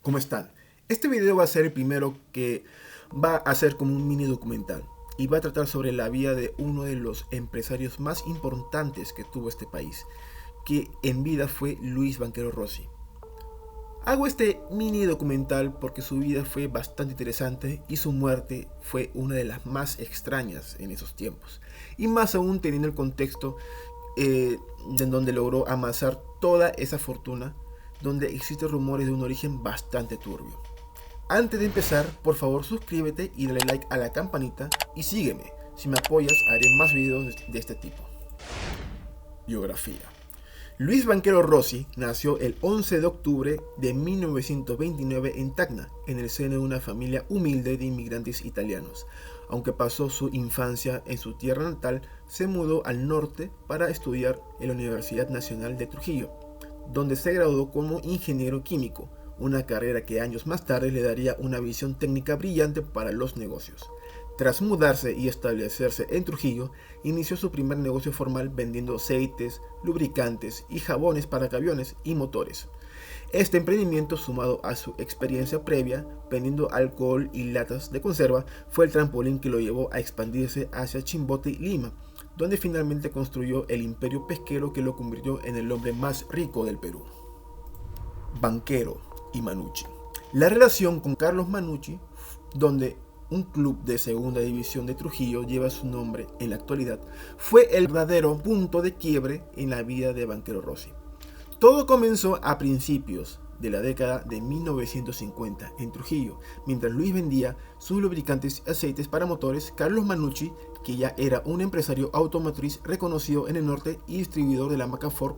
¿Cómo están? Este video va a ser el primero que va a ser como un mini documental y va a tratar sobre la vida de uno de los empresarios más importantes que tuvo este país, que en vida fue Luis Banquero Rossi. Hago este mini documental porque su vida fue bastante interesante y su muerte fue una de las más extrañas en esos tiempos, y más aún teniendo el contexto en donde logró amasar toda esa fortuna, donde existen rumores de un origen bastante turbio. Antes de empezar, por favor suscríbete y dale like a la campanita y sígueme. Si me apoyas, haré más videos de este tipo. Biografía. Luis Banquero Rossi nació el 11 de octubre de 1929 en Tacna, en el seno de una familia humilde de inmigrantes italianos. Aunque pasó su infancia en su tierra natal, se mudó al norte para estudiar en la Universidad Nacional de Trujillo, donde se graduó como ingeniero químico, una carrera que años más tarde le daría una visión técnica brillante para los negocios. Tras mudarse y establecerse en Trujillo, inició su primer negocio formal vendiendo aceites, lubricantes y jabones para aviones y motores. Este emprendimiento, sumado a su experiencia previa vendiendo alcohol y latas de conserva, fue el trampolín que lo llevó a expandirse hacia Chimbote y Lima, donde finalmente construyó el imperio pesquero que lo convirtió en el hombre más rico del Perú. Banquero y Manucci. La relación con Carlos Manucci, donde un club de segunda división de Trujillo lleva su nombre en la actualidad, fue el verdadero punto de quiebre en la vida de Banquero Rossi. Todo comenzó a principios de la década de 1950 en Trujillo. Mientras Luis vendía sus lubricantes y aceites para motores, Carlos Manucci, que ya era un empresario automotriz reconocido en el norte y distribuidor de la marca Ford,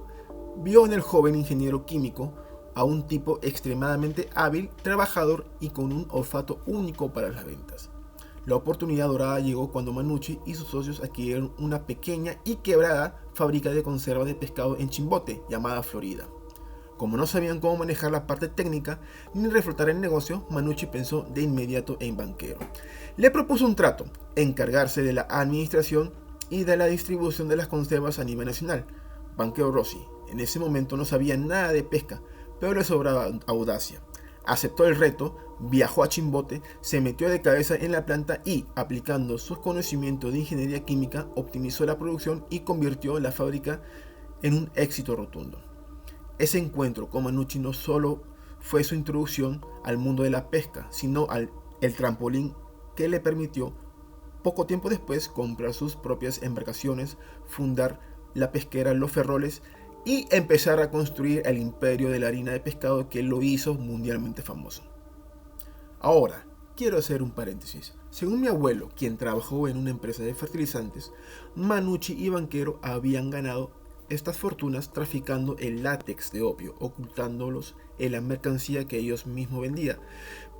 vio en el joven ingeniero químico a un tipo extremadamente hábil, trabajador y con un olfato único para las ventas. La oportunidad dorada llegó cuando Manucci y sus socios adquirieron una pequeña y quebrada fábrica de conserva de pescado en Chimbote, llamada Florida. Como no sabían cómo manejar la parte técnica ni reflotar el negocio, Manucci pensó de inmediato en Banquero. Le propuso un trato: encargarse de la administración y de la distribución de las conservas a nivel nacional. Banquero Rossi en ese momento no sabía nada de pesca, pero le sobraba audacia. Aceptó el reto, viajó a Chimbote, se metió de cabeza en la planta y, aplicando sus conocimientos de ingeniería química, optimizó la producción y convirtió la fábrica en un éxito rotundo. Ese encuentro con Manucci no solo fue su introducción al mundo de la pesca, sino el trampolín que le permitió, poco tiempo después, comprar sus propias embarcaciones, fundar la pesquera Los Ferroles y empezar a construir el imperio de la harina de pescado que lo hizo mundialmente famoso. Ahora, quiero hacer un paréntesis. Según mi abuelo, quien trabajó en una empresa de fertilizantes, Manucci y Banquero habían ganado estas fortunas traficando el látex de opio, ocultándolos en la mercancía que ellos mismos vendían.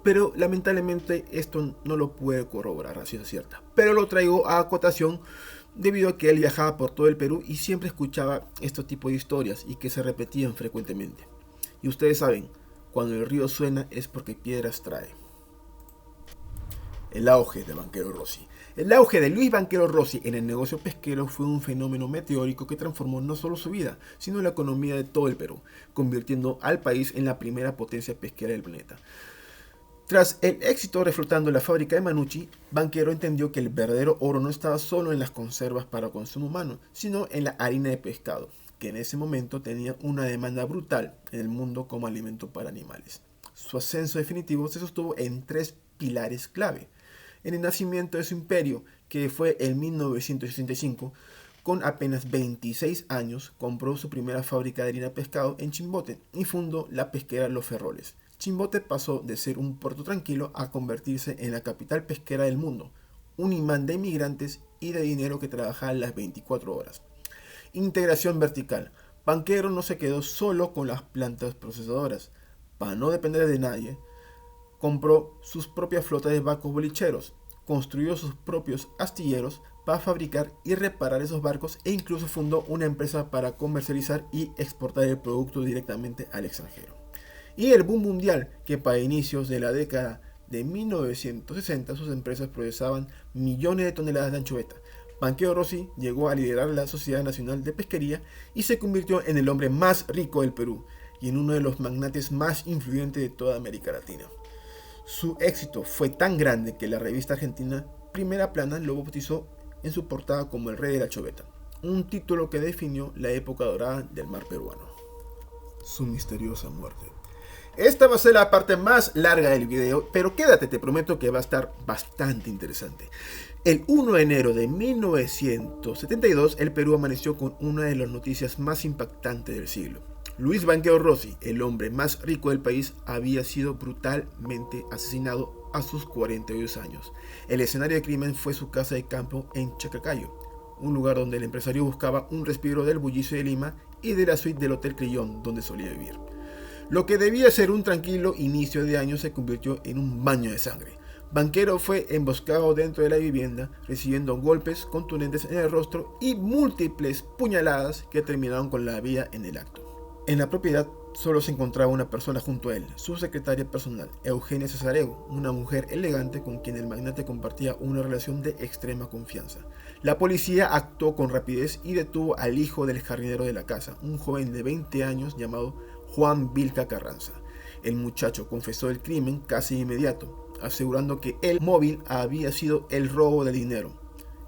Pero lamentablemente esto no lo puede corroborar a ciencia cierta. Pero lo traigo a acotación debido a que él viajaba por todo el Perú y siempre escuchaba este tipo de historias y que se repetían frecuentemente. Y ustedes saben, cuando el río suena es porque piedras trae. El auge de Banquero Rossi. El auge de Luis Banquero Rossi en el negocio pesquero fue un fenómeno meteórico que transformó no solo su vida, sino la economía de todo el Perú, convirtiendo al país en la primera potencia pesquera del planeta. Tras el éxito reflotando la fábrica de Manucci, Banquero entendió que el verdadero oro no estaba solo en las conservas para consumo humano, sino en la harina de pescado, que en ese momento tenía una demanda brutal en el mundo como alimento para animales. Su ascenso definitivo se sostuvo en tres pilares clave: en el nacimiento de su imperio, que fue en 1965, con apenas 26 años, compró su primera fábrica de harina de pescado en Chimbote y fundó la pesquera Los Ferroles. Chimbote pasó de ser un puerto tranquilo a convertirse en la capital pesquera del mundo, un imán de inmigrantes y de dinero que trabajaba las 24 horas. Integración vertical. Banquero no se quedó solo con las plantas procesadoras. Para no depender de nadie, compró sus propias flotas de barcos bolicheros, construyó sus propios astilleros para fabricar y reparar esos barcos e incluso fundó una empresa para comercializar y exportar el producto directamente al extranjero. Y el boom mundial, que para inicios de la década de 1960 sus empresas procesaban millones de toneladas de anchoveta. Banquero Rossi llegó a liderar la Sociedad Nacional de Pesquería y se convirtió en el hombre más rico del Perú. y en uno de los magnates más influyentes de toda América Latina. Su éxito fue tan grande que la revista argentina Primera Plana lo bautizó en su portada como el Rey de la Choveta, un título que definió la época dorada del mar peruano. Su misteriosa muerte. Esta va a ser la parte más larga del video, pero quédate, te prometo que va a estar bastante interesante. El 1 de enero de 1972, el Perú amaneció con una de las noticias más impactantes del siglo. Luis Banquero Rossi, el hombre más rico del país, había sido brutalmente asesinado a sus 42 años. El escenario de crimen fue su casa de campo en Chacacayo, un lugar donde el empresario buscaba un respiro del bullicio de Lima y de la suite del Hotel Crillon donde solía vivir. Lo que debía ser un tranquilo inicio de año se convirtió en un baño de sangre. Banquero fue emboscado dentro de la vivienda, recibiendo golpes contundentes en el rostro y múltiples puñaladas que terminaron con la vida en el acto. En la propiedad solo se encontraba una persona junto a él, su secretaria personal, Eugenia Cesarego, una mujer elegante con quien el magnate compartía una relación de extrema confianza. La policía actuó con rapidez y detuvo al hijo del jardinero de la casa, un joven de 20 años llamado Juan Vilca Carranza. El muchacho confesó el crimen casi de inmediato, asegurando que el móvil había sido el robo de dinero.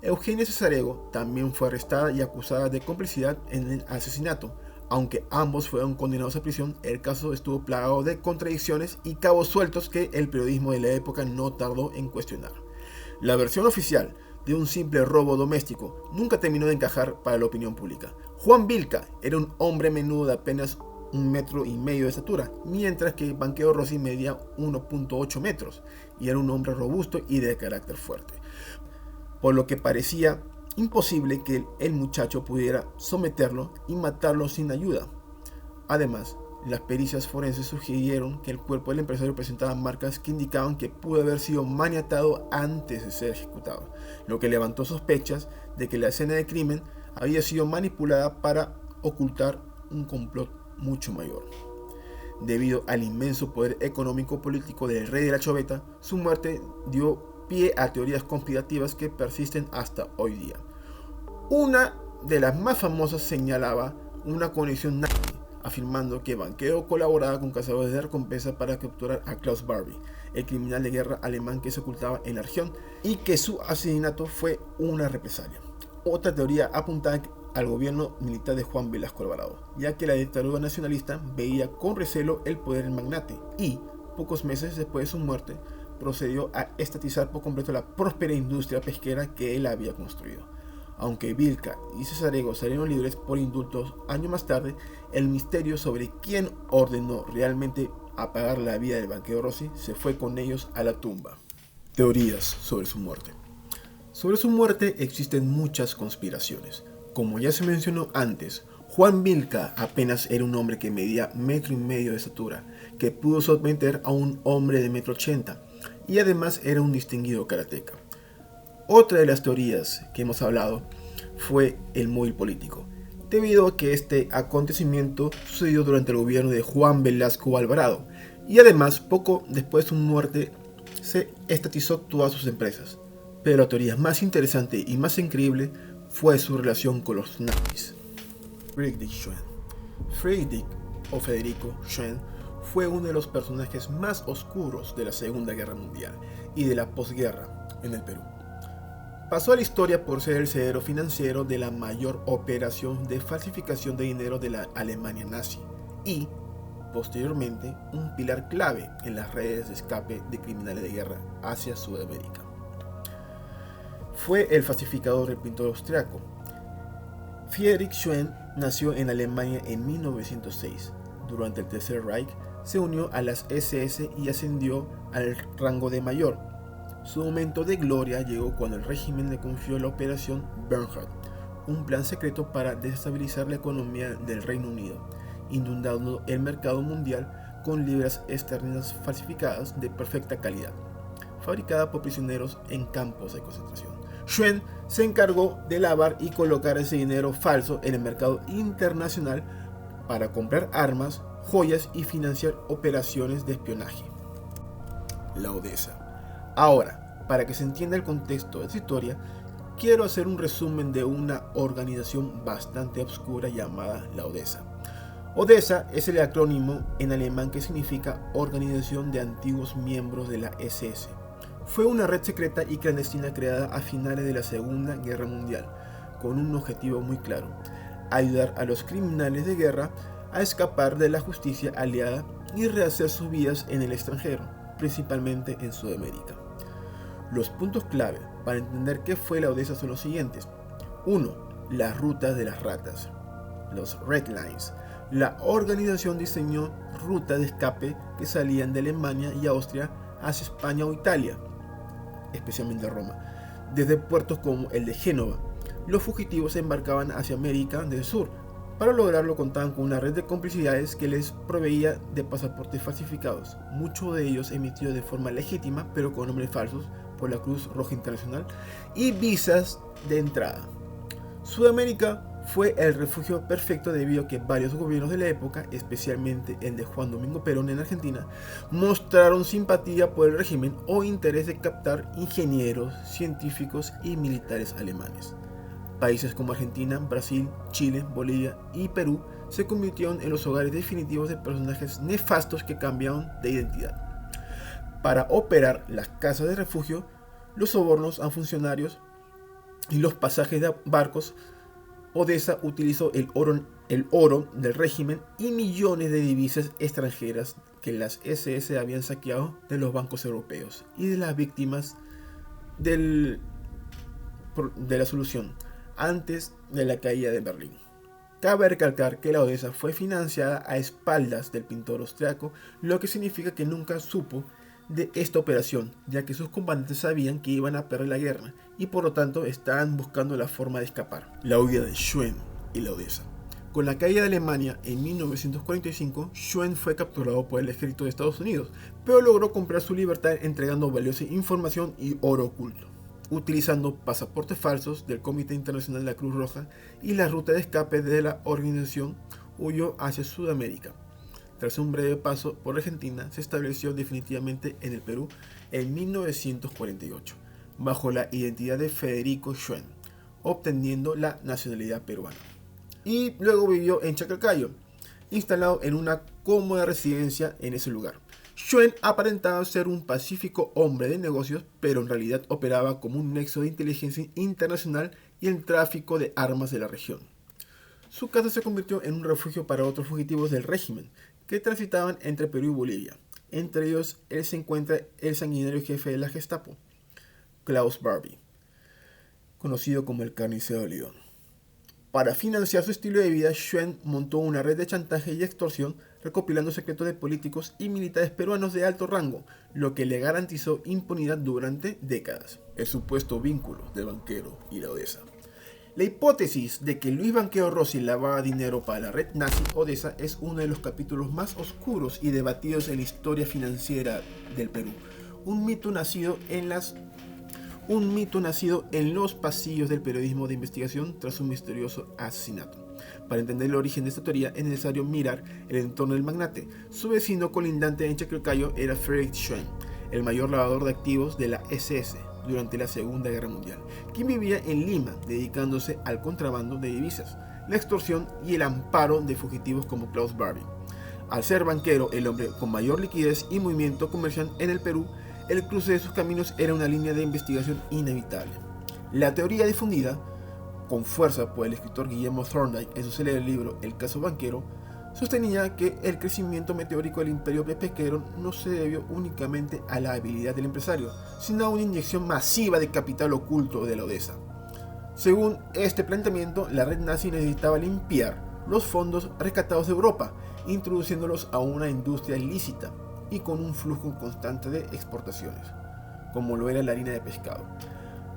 Eugenia Cesarego también fue arrestada y acusada de complicidad en el asesinato. Aunque ambos fueron condenados a prisión, el caso estuvo plagado de contradicciones y cabos sueltos que el periodismo de la época no tardó en cuestionar. La versión oficial de un simple robo doméstico nunca terminó de encajar para la opinión pública. Juan Vilca era un hombre menudo de apenas 1,5 metros de estatura, mientras que Banquero Rossi medía 1,8 metros y era un hombre robusto y de carácter fuerte, por lo que parecía imposible que el muchacho pudiera someterlo y matarlo sin ayuda. Además, las pericias forenses sugirieron que el cuerpo del empresario presentaba marcas que indicaban que pudo haber sido maniatado antes de ser ejecutado, lo que levantó sospechas de que la escena de crimen había sido manipulada para ocultar un complot mucho mayor. Debido al inmenso poder económico-político del Rey de la Choveta, su muerte dio pie a teorías conspirativas que persisten hasta hoy día. Una de las más famosas señalaba una conexión nazi, afirmando que Banquero colaboraba con cazadores de recompensa para capturar a Klaus Barbie, el criminal de guerra alemán que se ocultaba en la región, y que su asesinato fue una represalia. Otra teoría apuntaba al gobierno militar de Juan Velasco Alvarado, ya que la dictadura nacionalista veía con recelo el poder del magnate y, pocos meses después de su muerte, procedió a estatizar por completo la próspera industria pesquera que él había construido. Aunque Vilca y Cesarego salieron libres por indultos años más tarde, el misterio sobre quién ordenó realmente apagar la vida del Banquero Rossi se fue con ellos a la tumba. Teorías sobre su muerte. Sobre su muerte existen muchas conspiraciones. Como ya se mencionó antes, Juan Vilca apenas era un hombre que medía 1,5 metros de estatura, que pudo someter a un hombre de 1,80 m, y además era un distinguido karateca. Otra de las teorías que hemos hablado fue el móvil político, debido a que este acontecimiento sucedió durante el gobierno de Juan Velasco Alvarado, y además poco después de su muerte se estatizó todas sus empresas. Pero la teoría más interesante y más increíble fue su relación con los nazis. Friedrich Schwenn. Friedrich o Federico Schwenn fue uno de los personajes más oscuros de la Segunda Guerra Mundial y de la posguerra en el Perú. Pasó a la historia por ser el cerebro financiero de la mayor operación de falsificación de dinero de la Alemania nazi y, posteriormente, un pilar clave en las redes de escape de criminales de guerra hacia Sudamérica. Fue el falsificador del pintor austriaco. Friedrich Schwenn nació en Alemania en 1906. Durante el Tercer Reich se unió a las SS y ascendió al rango de mayor. Su momento de gloria llegó cuando el régimen le confió la Operación Bernhard, un plan secreto para desestabilizar la economía del Reino Unido, inundando el mercado mundial con libras esterlinas falsificadas de perfecta calidad, fabricadas por prisioneros en campos de concentración. Schwenn se encargó de lavar y colocar ese dinero falso en el mercado internacional para comprar armas, joyas y financiar operaciones de espionaje. La Odessa. Ahora, para que se entienda el contexto de esta historia, quiero hacer un resumen de una organización bastante oscura llamada la Odessa. Odessa es el acrónimo en alemán que significa Organización de Antiguos Miembros de la SS. Fue una red secreta y clandestina creada a finales de la Segunda Guerra Mundial, con un objetivo muy claro: ayudar a los criminales de guerra a escapar de la justicia aliada y rehacer sus vidas en el extranjero, principalmente en Sudamérica. Los puntos clave para entender qué fue la Odessa son los siguientes. 1. Las rutas de las ratas, los Red Lines. La organización diseñó rutas de escape que salían de Alemania y Austria hacia España o Italia, especialmente Roma. Desde puertos como el de Génova, los fugitivos se embarcaban hacia América del Sur. Para lograrlo contaban con una red de complicidades que les proveía de pasaportes falsificados, muchos de ellos emitidos de forma legítima pero con nombres falsos por la Cruz Roja Internacional, y visas de entrada. Sudamérica fue el refugio perfecto debido a que varios gobiernos de la época, especialmente el de Juan Domingo Perón en Argentina, mostraron simpatía por el régimen o interés de captar ingenieros, científicos y militares alemanes. Países como Argentina, Brasil, Chile, Bolivia y Perú se convirtieron en los hogares definitivos de personajes nefastos que cambiaron de identidad. Para operar las casas de refugio, los sobornos a funcionarios y los pasajes de barcos, Odessa utilizó el oro del régimen y millones de divisas extranjeras que las SS habían saqueado de los bancos europeos y de las víctimas de la solución antes de la caída de Berlín. Cabe recalcar que la Odessa fue financiada a espaldas del pintor austriaco, lo que significa que nunca supo de esta operación, ya que sus comandantes sabían que iban a perder la guerra y por lo tanto estaban buscando la forma de escapar. La huida de Schwen y la Odessa. Con la caída de Alemania en 1945, Schwen fue capturado por el ejército de Estados Unidos, pero logró comprar su libertad entregando valiosa información y oro oculto, utilizando pasaportes falsos del Comité Internacional de la Cruz Roja y la ruta de escape de la organización. Huyó hacia Sudamérica. Tras un breve paso por Argentina, se estableció definitivamente en el Perú en 1948, bajo la identidad de Federico Schwen, obteniendo la nacionalidad peruana. Y luego vivió en Chaclacayo, instalado en una cómoda residencia en ese lugar. Schwen aparentaba ser un pacífico hombre de negocios, pero en realidad operaba como un nexo de inteligencia internacional y el tráfico de armas de la región. Su casa se convirtió en un refugio para otros fugitivos del régimen, que transitaban entre Perú y Bolivia. Entre ellos se encuentra el sanguinario jefe de la Gestapo, Klaus Barbie, conocido como el Carnicero de León. Para financiar su estilo de vida, Schwen montó una red de chantaje y extorsión, recopilando secretos de políticos y militares peruanos de alto rango, lo que le garantizó impunidad durante décadas. El supuesto vínculo del banquero y la Odessa. La hipótesis de que Luis Banquero Rossi lavaba dinero para la red nazi Odessa es uno de los capítulos más oscuros y debatidos en la historia financiera del Perú. Un mito nacido en los pasillos del periodismo de investigación tras un misterioso asesinato. Para entender el origen de esta teoría es necesario mirar el entorno del magnate. Su vecino colindante en Chaclacayo era Friedrich Schwen, el mayor lavador de activos de la SS durante la Segunda Guerra Mundial, quien vivía en Lima dedicándose al contrabando de divisas, la extorsión y el amparo de fugitivos como Klaus Barbie. Al ser banquero, el hombre con mayor liquidez y movimiento comercial en el Perú, el cruce de sus caminos era una línea de investigación inevitable. La teoría difundida con fuerza por el escritor Guillermo Thorndike en su célebre libro El caso banquero, sostenía que el crecimiento meteórico del imperio pesquero no se debió únicamente a la habilidad del empresario, sino a una inyección masiva de capital oculto de la Odessa. Según este planteamiento, la red nazi necesitaba limpiar los fondos rescatados de Europa, introduciéndolos a una industria ilícita y con un flujo constante de exportaciones, como lo era la harina de pescado.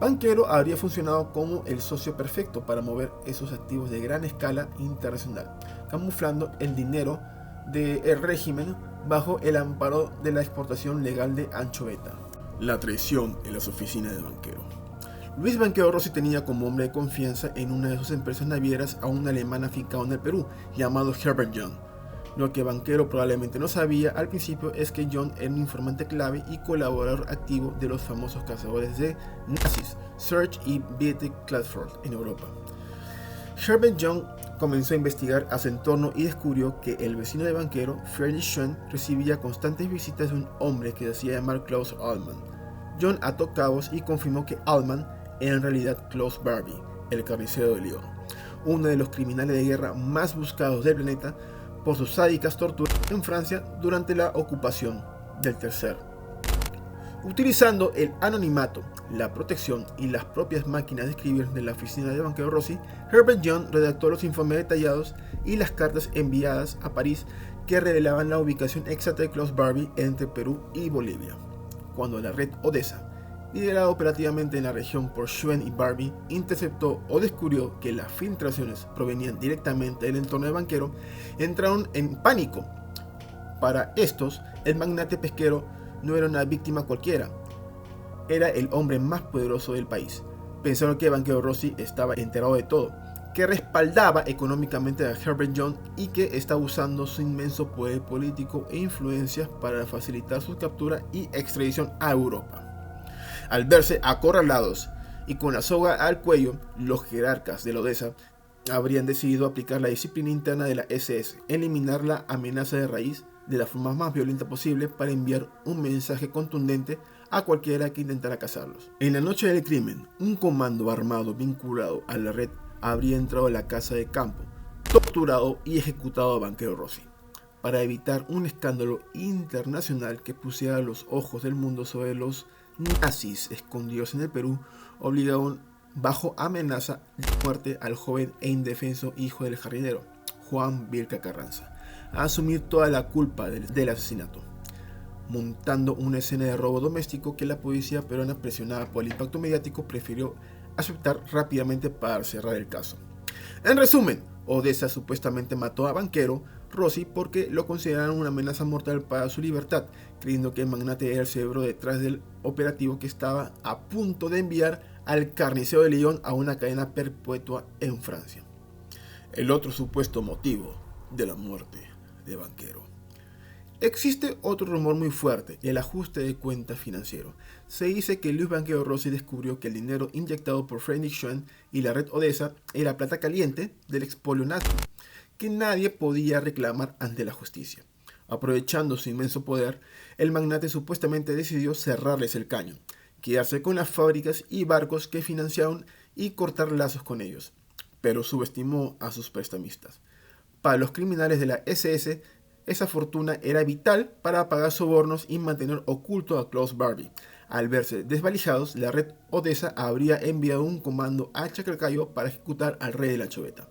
Banquero habría funcionado como el socio perfecto para mover esos activos de gran escala internacional, camuflando el dinero del régimen bajo el amparo de la exportación legal de anchoveta. La traición en las oficinas de Banquero. Luis Banquero Rossi tenía como hombre de confianza en una de sus empresas navieras a un alemán afincado en el Perú, llamado Herbert John. Lo que Banquero probablemente no sabía al principio es que John era un informante clave y colaborador activo de los famosos cazadores de nazis, Serge y Beate Clatford en Europa. Herbert Young comenzó a investigar a su entorno y descubrió que el vecino del banquero, Friedrich Schwann, recibía constantes visitas de un hombre que se hacía llamar Klaus Allman. John ató cabos y confirmó que Allman era en realidad Klaus Barbie, el carnicero de Lyon, uno de los criminales de guerra más buscados del planeta por sus sádicas torturas en Francia durante la ocupación del Tercer. Utilizando el anonimato, la protección y las propias máquinas de escribir de la oficina del banquero Rossi, Herbert Young redactó los informes detallados y las cartas enviadas a París que revelaban la ubicación exacta de Klaus Barbie entre Perú y Bolivia. Cuando la red Odessa, liderada operativamente en la región por Schwann y Barbie, interceptó o descubrió que las filtraciones provenían directamente del entorno del banquero, entraron en pánico. Para estos, el magnate pesquero no era una víctima cualquiera, era el hombre más poderoso del país. Pensaron que el banquero Rossi estaba enterado de todo, que respaldaba económicamente a Herbert Young y que estaba usando su inmenso poder político e influencias para facilitar su captura y extradición a Europa. Al verse acorralados y con la soga al cuello, los jerarcas de la Odessa habrían decidido aplicar la disciplina interna de la SS, eliminar la amenaza de raíz de la forma más violenta posible para enviar un mensaje contundente a cualquiera que intentara cazarlos. En la noche del crimen, un comando armado vinculado a la red habría entrado a la casa de campo, torturado y ejecutado a banquero Rossi, para evitar un escándalo internacional que pusiera los ojos del mundo sobre los nazis escondidos en el Perú, obligaron bajo amenaza de muerte al joven e indefenso hijo del jardinero, Juan Vilca Carranza, a asumir toda la culpa del asesinato, montando una escena de robo doméstico que la policía peruana, presionada por el impacto mediático, prefirió aceptar rápidamente para cerrar el caso. En resumen, Odessa supuestamente mató a banquero Rossi porque lo consideraron una amenaza mortal para su libertad, creyendo que el magnate era el cerebro detrás del operativo que estaba a punto de enviar al carnicero de Lyon a una cadena perpetua en Francia. El otro supuesto motivo de la muerte de banquero. Existe otro rumor muy fuerte, el ajuste de cuentas financiero. Se dice que Luis Banquero Rossi descubrió que el dinero inyectado por Friedrich Schwann y la red Odessa era plata caliente del expolio nazi, que nadie podía reclamar ante la justicia. Aprovechando su inmenso poder, el magnate supuestamente decidió cerrarles el caño, quedarse con las fábricas y barcos que financiaron y cortar lazos con ellos, pero subestimó a sus prestamistas. Para los criminales de la SS, esa fortuna era vital para pagar sobornos y mantener oculto a Klaus Barbie. Al verse desvalijados, la red Odessa habría enviado un comando a Chaclacayo para ejecutar al rey de la Anchoveta.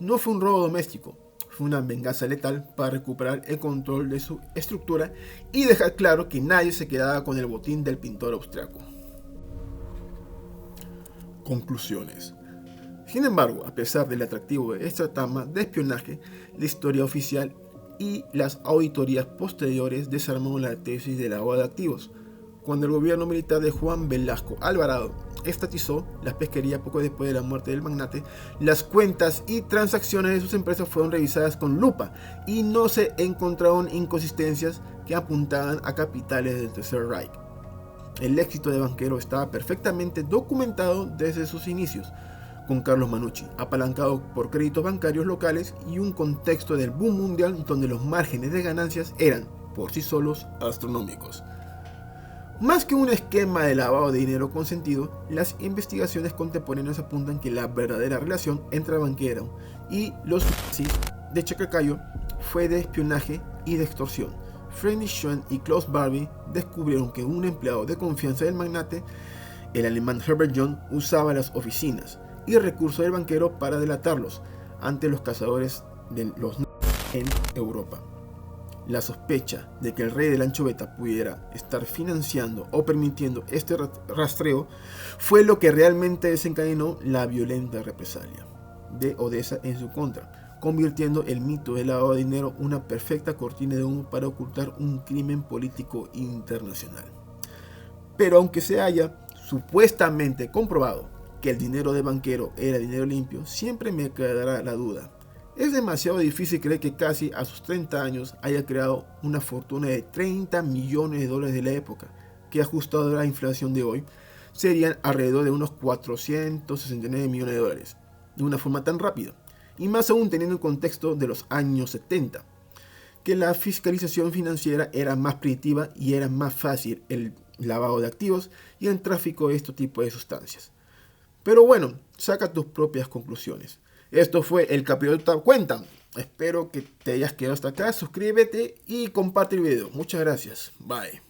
No fue un robo doméstico, fue una venganza letal para recuperar el control de su estructura y dejar claro que nadie se quedaba con el botín del pintor austriaco. Conclusiones. Sin embargo, a pesar del atractivo de esta trama de espionaje, la historia oficial y las auditorías posteriores desarmaron la tesis de lavado de activos. Cuando el gobierno militar de Juan Velasco Alvarado estatizó la pesquería poco después de la muerte del magnate, las cuentas y transacciones de sus empresas fueron revisadas con lupa y no se encontraron inconsistencias que apuntaban a capitales del Tercer Reich. El éxito de banquero estaba perfectamente documentado desde sus inicios, con Carlos Manucci, apalancado por créditos bancarios locales y un contexto del boom mundial donde los márgenes de ganancias eran, por sí solos, astronómicos. Más que un esquema de lavado de dinero consentido, las investigaciones contemporáneas apuntan que la verdadera relación entre el banquero y los nazis de Chaclacayo fue de espionaje y de extorsión. Friedrich Schwann y Klaus Barbie descubrieron que un empleado de confianza del magnate, el alemán Herbert Young, usaba las oficinas y recursos del banquero para delatarlos ante los cazadores de los nazis en Europa. La sospecha de que el rey de la Anchoveta pudiera estar financiando o permitiendo este rastreo fue lo que realmente desencadenó la violenta represalia de Odessa en su contra, convirtiendo el mito del lavado de dinero en una perfecta cortina de humo para ocultar un crimen político internacional. Pero aunque se haya supuestamente comprobado que el dinero de banquero era dinero limpio, siempre me quedará la duda. Es demasiado difícil creer que casi a sus 30 años haya creado una fortuna de 30 millones de dólares de la época, que ajustado a la inflación de hoy, serían alrededor de unos 469 millones de dólares. de una forma tan rápida, y más aún teniendo en contexto de los años 70, que la fiscalización financiera era más primitiva y era más fácil el lavado de activos y el tráfico de este tipo de sustancias. Pero bueno, saca tus propias conclusiones. Esto fue el capítulo de Cuenta. Espero que te hayas quedado hasta acá. Suscríbete y comparte el video. Muchas gracias. Bye.